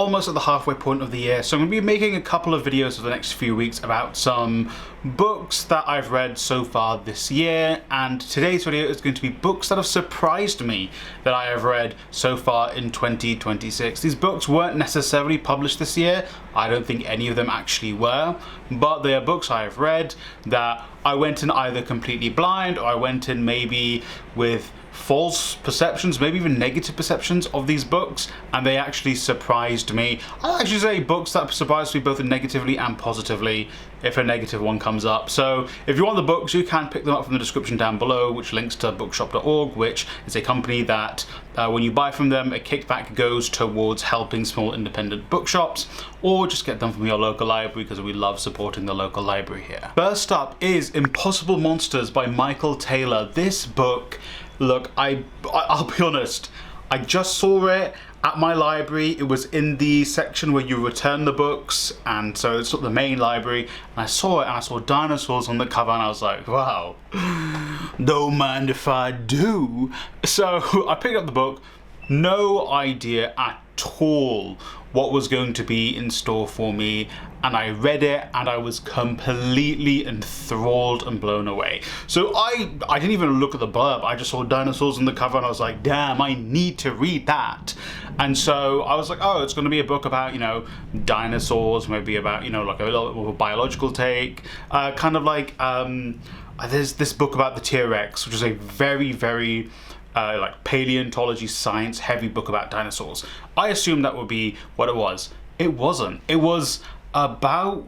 almost at the halfway point of the year, so I'm going to be making a couple of videos for the next few weeks about some books that I've read so far this year, and today's video is going to be books that have surprised me that I have read so far in 2026. These books weren't necessarily published this year, I don't think any of them actually were, but they are books I have read that I went in either completely blind or I went in maybe with false perceptions, maybe even negative perceptions of these books, and they actually surprised me. I'll actually say books that surprised me both negatively and positively if a negative one comes up. So if you want the books, you can pick them up from the description down below, which links to bookshop.org, which is a company that when you buy from them, a kickback goes towards helping small independent bookshops, or just get them from your local library because we love supporting the local library here. First up is Impossible Monsters by Michael Taylor. This book, look, I'll be honest, I just saw it at my library. It was in the section where you return the books, and so it's sort of the main library, and I saw it and I saw dinosaurs on the cover and I was like, wow, don't mind if I do. So I picked up the book, no idea at all what was going to be in store for me, and I read it and I was completely enthralled and blown away. So I didn't even look at the blurb, I just saw dinosaurs on the cover and I was like, damn, I need to read that. And so I was like, oh, it's going to be a book about, you know, dinosaurs, maybe about, you know, like a little bit of a biological take, kind of like there's this book about the T-Rex, which is a very like paleontology, science heavy book about dinosaurs. I assumed that would be what it was. It wasn't. It was about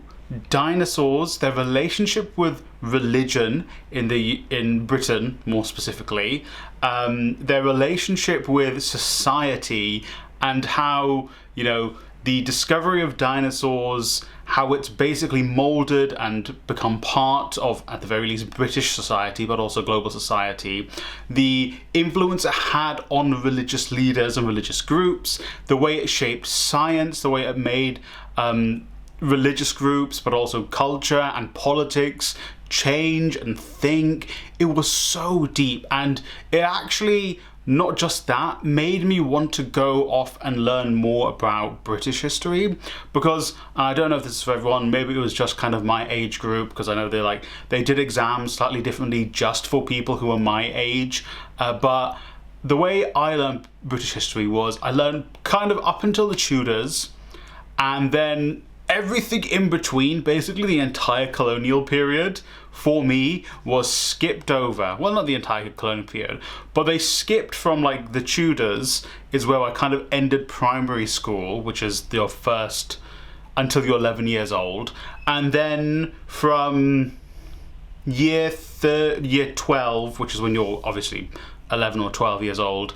dinosaurs, their relationship with religion in Britain more specifically, their relationship with society, and how, you know, the discovery of dinosaurs, how it's basically molded and become part of, at the very least, British society, but also global society, the influence it had on religious leaders and religious groups, the way it shaped science, the way it made religious groups, but also culture and politics change and think. It was so deep, and it actually, not just that, made me want to go off and learn more about British history, because I don't know if this is for everyone, maybe it was just kind of my age group, because I know they did exams slightly differently just for people who are my age, but the way I learned British history was I learned kind of up until the Tudors, and then everything in between, basically the entire colonial period, for me, was skipped over. Well, not the entire colonial period, but they skipped from like the Tudors is where I kind of ended primary school, which is your first until you're 11 years old, and then from year 12, which is when you're obviously 11 or 12 years old.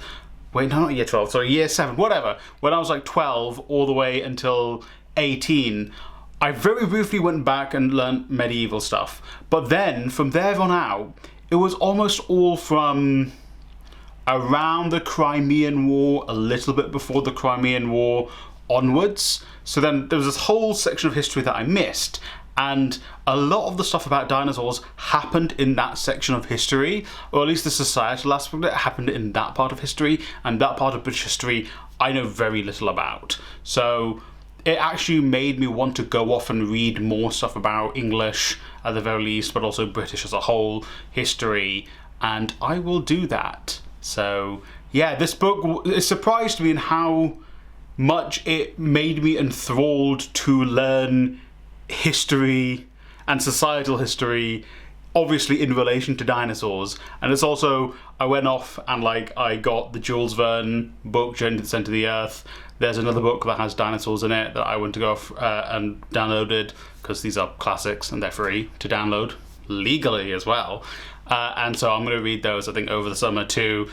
Wait, no, not year 12, sorry, year 7, whatever. When I was like 12 all the way until 18, I very briefly went back and learned medieval stuff, but then from there on out it was almost all from around the Crimean War, a little bit before the Crimean War onwards. So then there was this whole section of history that I missed, and a lot of the stuff about dinosaurs happened in that section of history, or at least the societal aspect of it happened in that part of history, and that part of British history I know very little about. So it actually made me want to go off and read more stuff about English at the very least, but also British as a whole history, and I will do that. So yeah, this book, it surprised me in how much it made me enthralled to learn history and societal history, obviously in relation to dinosaurs. And it's also, I went off and like I got the Jules Verne book, Journey to the Centre of the Earth. There's another book that has dinosaurs in it that I went to go off and downloaded, because these are classics and they're free to download legally as well. And so I'm going to read those, I think, over the summer too.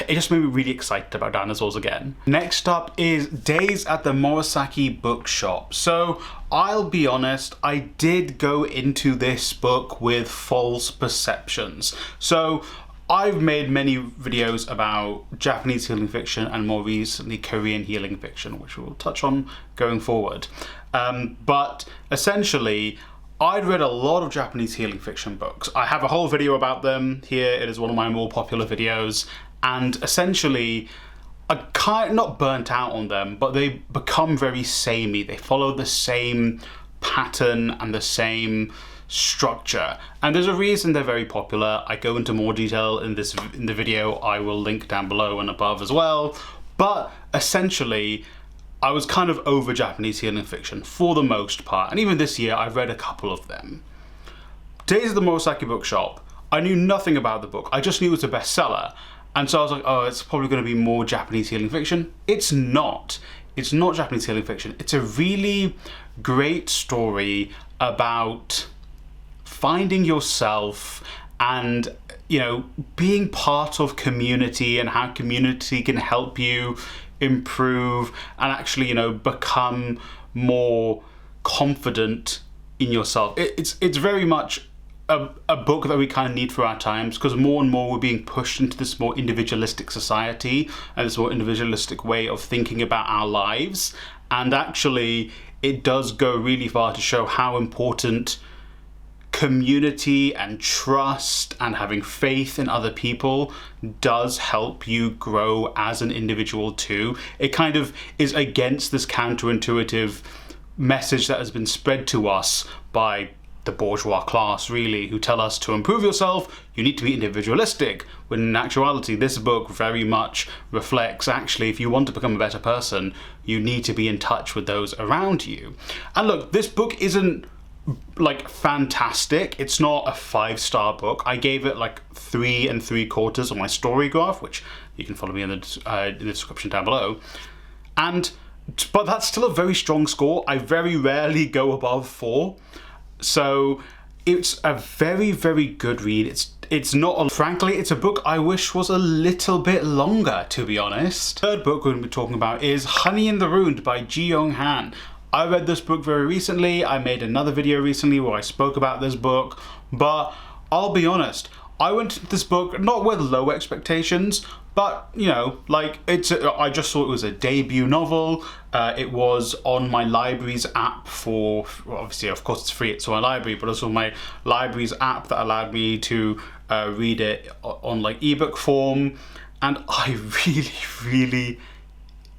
It just made me really excited about dinosaurs again. Next up is Days at the Morisaki Bookshop. So I'll be honest, I did go into this book with false perceptions. So I've made many videos about Japanese healing fiction and more recently Korean healing fiction, which we'll touch on going forward. But essentially, I'd read a lot of Japanese healing fiction books. I have a whole video about them here. It is one of my more popular videos. And essentially, not burnt out on them, but they become very samey. They follow the same pattern and the same structure, and there's a reason they're very popular. I go into more detail in the video. I will link down below and above as well. But essentially, I was kind of over Japanese healing fiction for the most part, and even this year I've read a couple of them. Days of the Murasaki Bookshop, I knew nothing about the book. I just knew it was a bestseller, and so I was like, oh, it's probably going to be more Japanese healing fiction. It's not. It's not Japanese healing fiction. It's a really great story about finding yourself and, you know, being part of community and how community can help you improve and actually, you know, become more confident in yourself. It's very much a book that we kind of need for our times, because more and more we're being pushed into this more individualistic society and this more individualistic way of thinking about our lives. And actually, it does go really far to show how important community and trust and having faith in other people does help you grow as an individual too. It kind of is against this counterintuitive message that has been spread to us by the bourgeois class, really, who tell us to improve yourself, you need to be individualistic, when in actuality this book very much reflects, actually, if you want to become a better person, you need to be in touch with those around you. And look, this book isn't like fantastic. It's not a 5-star book. I gave it like 3 3/4 on my story graph, which you can follow me in the description down below. But that's still a very strong score. I very rarely go above 4. So it's a very, very good read. It's not, frankly, it's a book I wish was a little bit longer, to be honest. Third book we're going to be talking about is Honey in the Ruined by Ji Young Han. I read this book very recently. I made another video recently where I spoke about this book, but I'll be honest, I went into this book not with low expectations, but, you know, like, I just thought it was a debut novel. It was on my library's app for, well, obviously, of course, it's free, it's on my library, but also my library's app that allowed me to read it on, like, ebook form. And I really, really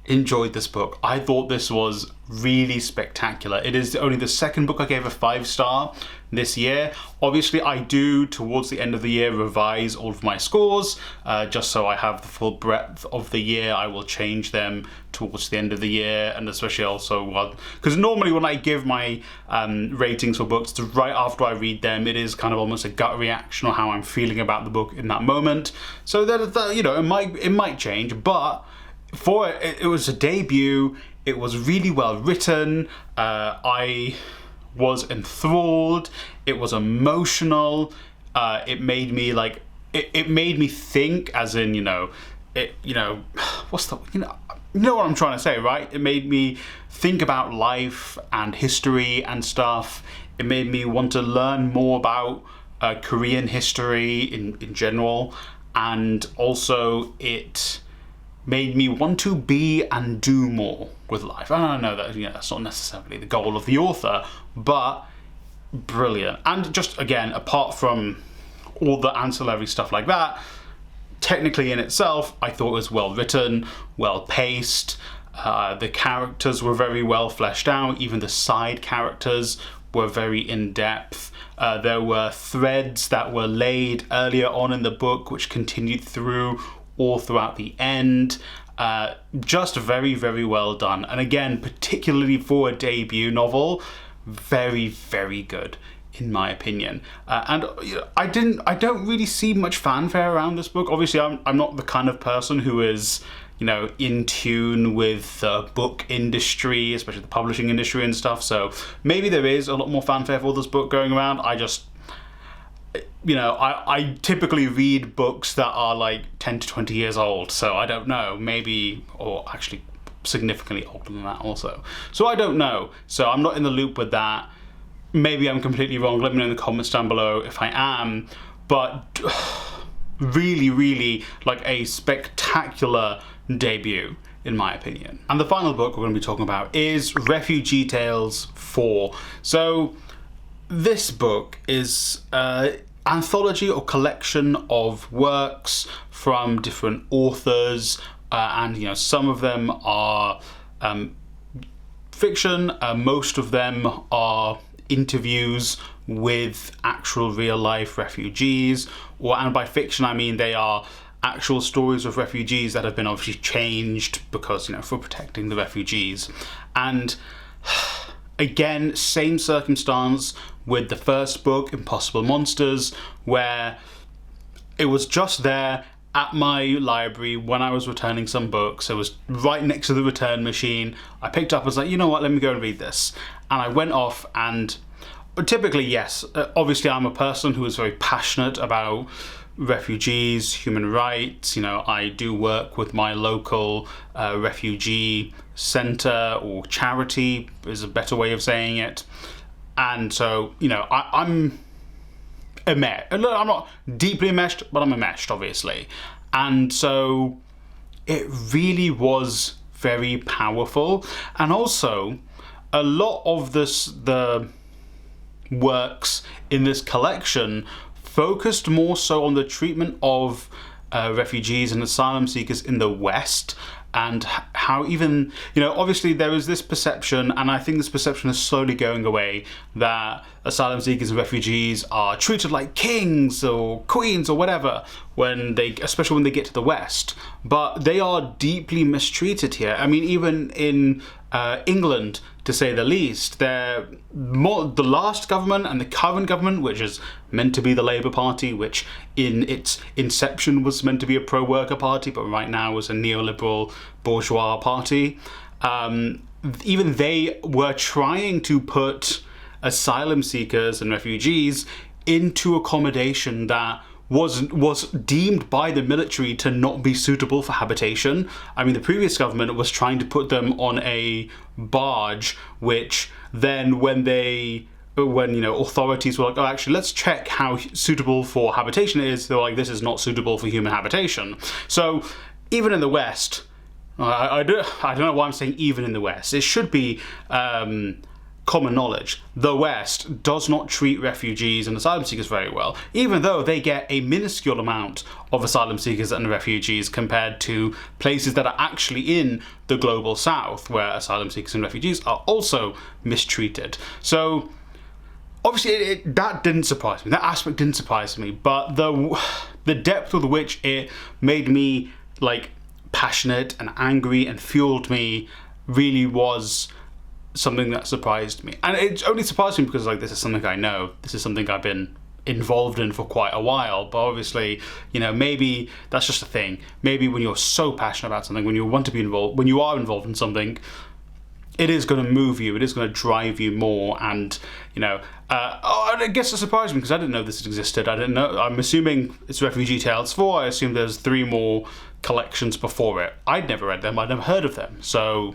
enjoyed this book. I thought this was really spectacular. It is only the second book I gave a 5-star this year. Obviously, I do, towards the end of the year, revise all of my scores, just so I have the full breadth of the year. I will change them towards the end of the year, and especially also, because normally when I give my ratings for books, right after I read them, it is kind of almost a gut reaction on how I'm feeling about the book in that moment. So that you know, it might change, but for it was a debut. It was really well written. I was enthralled. It was emotional. It made me like it made me think, as in, you know, what's the, you know what I'm trying to say, right? It made me think about life and history and stuff. It made me want to learn more about Korean history in general, and also it made me want to be and do more with life. I don't know that, you know, that's not necessarily the goal of the author, but brilliant. And just, again, apart from all the ancillary stuff like that, technically in itself, I thought it was well written, well paced. The characters were very well fleshed out. Even the side characters were very in-depth. There were threads that were laid earlier on in the book which continued through all throughout the end. Just very, very well done. And again, particularly for a debut novel, very, very good in my opinion. And I don't really see much fanfare around this book. Obviously, I'm not the kind of person who is, you know, in tune with the book industry, especially the publishing industry and stuff. So maybe there is a lot more fanfare for this book going around. I just, you know, I typically read books that are like 10 to 20 years old, so I don't know, maybe, or actually significantly older than that also. So I don't know, so I'm not in the loop with that. Maybe I'm completely wrong, let me know in the comments down below if I am, but really, really like a spectacular debut in my opinion. And the final book we're going to be talking about is Refugee Tales 4. So this book is an anthology or collection of works from different authors and you know, some of them are fiction, most of them are interviews with actual real-life refugees, and by fiction I mean they are actual stories of refugees that have been obviously changed because, you know, for protecting the refugees. And again, same circumstance with the first book, Impossible Monsters, where it was just there at my library when I was returning some books. It was right next to the return machine. I picked up, I was like, you know what, let me go and read this. And I went off, and typically, yes, obviously I'm a person who is very passionate about refugees, human rights. You know, I do work with my local refugee centre, or charity is a better way of saying it. And so, you know, I'm enmeshed. I'm not deeply enmeshed, but I'm enmeshed, obviously. And so it really was very powerful. And also, a lot of the works in this collection focused more so on the treatment of refugees and asylum seekers in the West, and how even, you know, obviously there is this perception, and I think this perception is slowly going away, that asylum seekers and refugees are treated like kings or queens or whatever especially when they get to the West. But they are deeply mistreated here. I mean, even in England, to say the least, the last government and the current government, which is meant to be the Labour Party, which in its inception was meant to be a pro-worker party, but right now is a neoliberal bourgeois party, even they were trying to put asylum seekers and refugees into accommodation that was deemed by the military to not be suitable for habitation. I mean, the previous government was trying to put them on a barge, which then when you know, authorities were like, oh, actually, let's check how suitable for habitation it is, they're like, this is not suitable for human habitation. So even in the West, I don't know why I'm saying even in the West, it should be common knowledge, the West does not treat refugees and asylum seekers very well, even though they get a minuscule amount of asylum seekers and refugees compared to places that are actually in the global South, where asylum seekers and refugees are also mistreated. So obviously that didn't surprise me, that aspect didn't surprise me, but the depth with which it made me like passionate and angry and fueled me really was something that surprised me. And it only surprised me because, like, this is something I know, this is something I've been involved in for quite a while. But obviously, you know, maybe that's just a thing. Maybe when you're so passionate about something, when you want to be involved, when you are involved in something, it is going to move you, it is going to drive you more. And, you know, I guess it surprised me because I didn't know this existed. I didn't know, I'm assuming it's Refugee Tales 4, I assume there's 3 more collections before it. I'd never read them, I'd never heard of them. So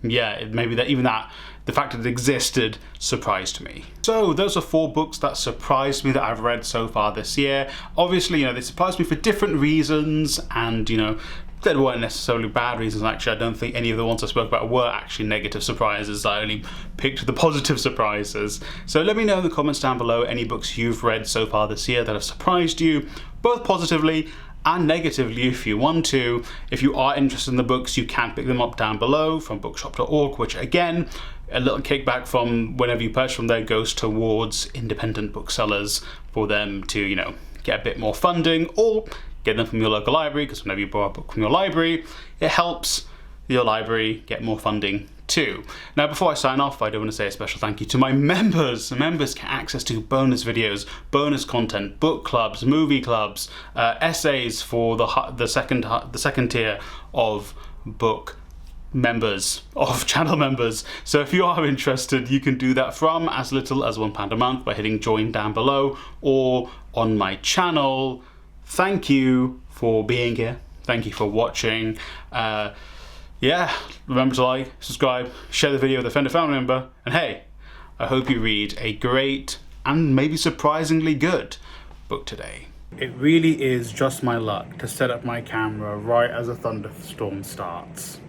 yeah, maybe the fact that it existed surprised me. So those are 4 books that surprised me that I've read so far this year. Obviously, you know, they surprised me for different reasons, and, you know, they weren't necessarily bad reasons. Actually, I don't think any of the ones I spoke about were actually negative surprises. I only picked the positive surprises. So let me know in the comments down below any books you've read so far this year that have surprised you, both positively and negatively if you want to. If you are interested in the books, you can pick them up down below from bookshop.org, which again, a little kickback from whenever you purchase from there goes towards independent booksellers for them to, you know, get a bit more funding, or get them from your local library, because whenever you borrow a book from your library, it helps your library get more funding too. Now, before I sign off, I do want to say a special thank you to my members. Members get access to bonus videos, bonus content, book clubs, movie clubs, essays for the second tier of book members, of channel members. So if you are interested, you can do that from as little as £1 a month by hitting join down below or on my channel. Thank you for being here. Thank you for watching. Yeah, remember to like, subscribe, share the video with a friend or family member, and hey, I hope you read a great and maybe surprisingly good book today. It really is just my luck to set up my camera right as a thunderstorm starts.